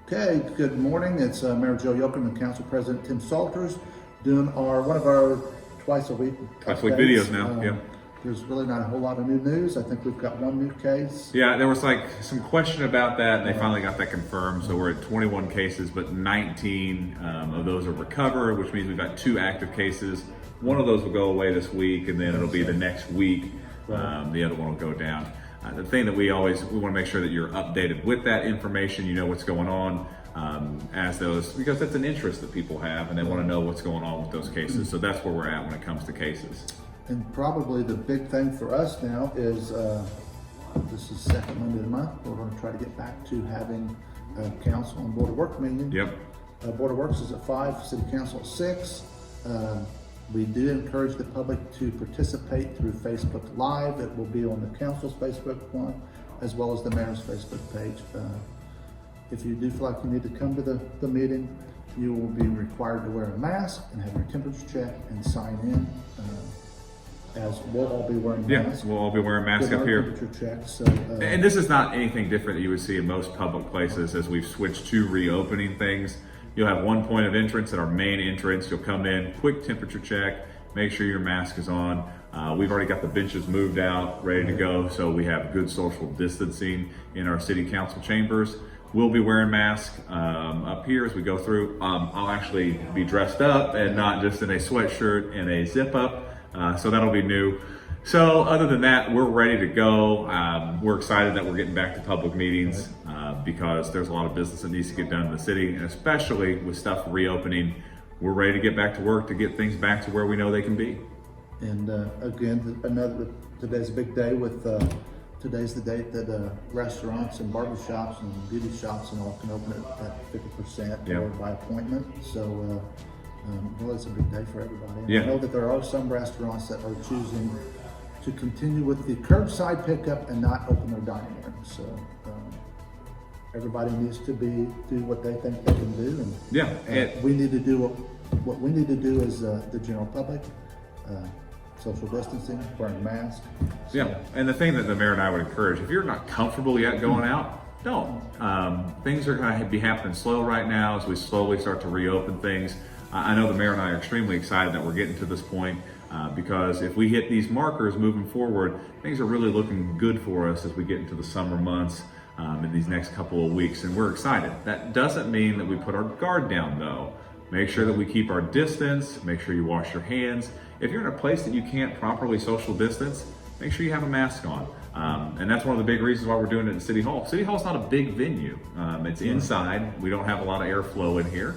Okay, good morning. It's Mayor Joe Yoakum and Council President Tim Salters doing one of our twice a week videos now. Yep. There's really not a whole lot of new news. I think we've got one new case. Yeah, there was like some question about that, and they finally got that confirmed. So we're at 21 cases, but 19 of those are recovered, which means we've got 2 active cases. One of those will go away this week, and then it'll be the next week. The other one will go down. The thing that we want to make sure that you're updated with that information. You know what's going on because that's an interest that people have, and they want to know what's going on with those cases. So that's where we're at when it comes to cases. And probably the big thing for us now is this is second Monday of the month. We're going to try to get back to having a council and board of work meeting. Yep. Board of Works is at 5, City Council at 6. We do encourage the public to participate through Facebook Live. It will be on the council's Facebook one, as well as the mayor's Facebook page. If you do feel like you need to come to the meeting, you will be required to wear a mask and have your temperature checked and sign in. As we'll all be wearing masks. Yeah, we'll all be wearing masks up here. Check, so, and this is not anything different that you would see in most public places as we've switched to reopening things. You'll have one point of entrance at our main entrance. You'll come in, quick temperature check, make sure your mask is on. We've already got the benches moved out, ready to go, so we have good social distancing in our city council chambers. We'll be wearing masks up here as we go through. I'll actually be dressed up and not just in a sweatshirt and a zip up. So that'll be new. So other than that, we're ready to go. We're excited that we're getting back to public meetings because there's a lot of business that needs to get done in the city, and especially with stuff reopening, we're ready to get back to work to get things back to where we know they can be. And again, today's a big day with today's the date that restaurants and barbershops and beauty shops and all can open at 50% or by appointment. So well, it's a big day for everybody. And I know that there are some restaurants that are choosing to continue with the curbside pickup and not open their dining room. So everybody needs to do what they think they can do, and we need to do what we need to do as the general public. Social distancing, wearing masks. So. And the thing that the mayor and I would encourage, if you're not comfortable yet going out, don't. Things are going to be happening slow right now as we slowly start to reopen things. I know the mayor and I are extremely excited that we're getting to this point because if we hit these markers moving forward, things are really looking good for us as we get into the summer months in these next couple of weeks, and we're excited. That doesn't mean that we put our guard down though. Make sure that we keep our distance, make sure you wash your hands. If you're in a place that you can't properly social distance, make sure you have a mask on. And that's one of the big reasons why we're doing it in City Hall. City Hall's not a big venue. It's inside. We don't have a lot of airflow in here.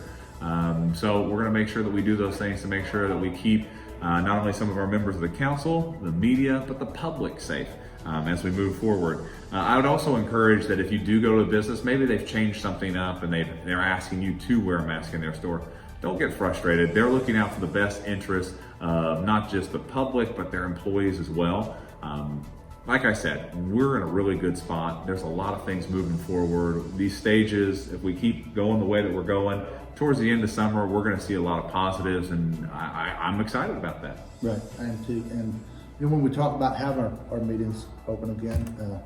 So we're gonna make sure that we do those things to make sure that we keep not only some of our members of the council, the media, but the public safe as we move forward. I would also encourage that if you do go to a business, maybe they've changed something up and they're asking you to wear a mask in their store. Don't get frustrated. They're looking out for the best interest of not just the public, but their employees as well. Like I said, we're in a really good spot. There's a lot of things moving forward. These stages, if we keep going the way that we're going, towards the end of summer, we're gonna see a lot of positives, and I'm excited about that. Right, I am too. And when we talk about having our meetings open again,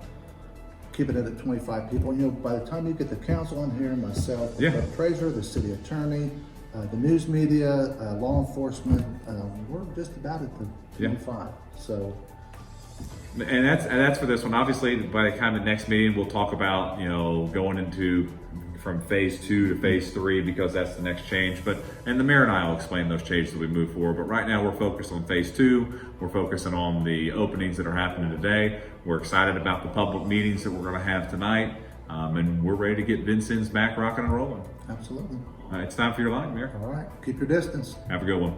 keep it at 25 people. By the time you get the council in here, myself, the treasurer, the city attorney, the news media, law enforcement, we're just about at the 25. So. And that's for this one. Obviously, by the time the next meeting, we'll talk about going into from phase 2 to phase 3 because that's the next change. And the mayor and I will explain those changes as we move forward. But right now, we're focused on phase 2. We're focusing on the openings that are happening today. We're excited about the public meetings that we're going to have tonight, and we're ready to get Vincennes back rocking and rolling. Absolutely. It's time for your line, Mayor. All right, keep your distance. Have a good one.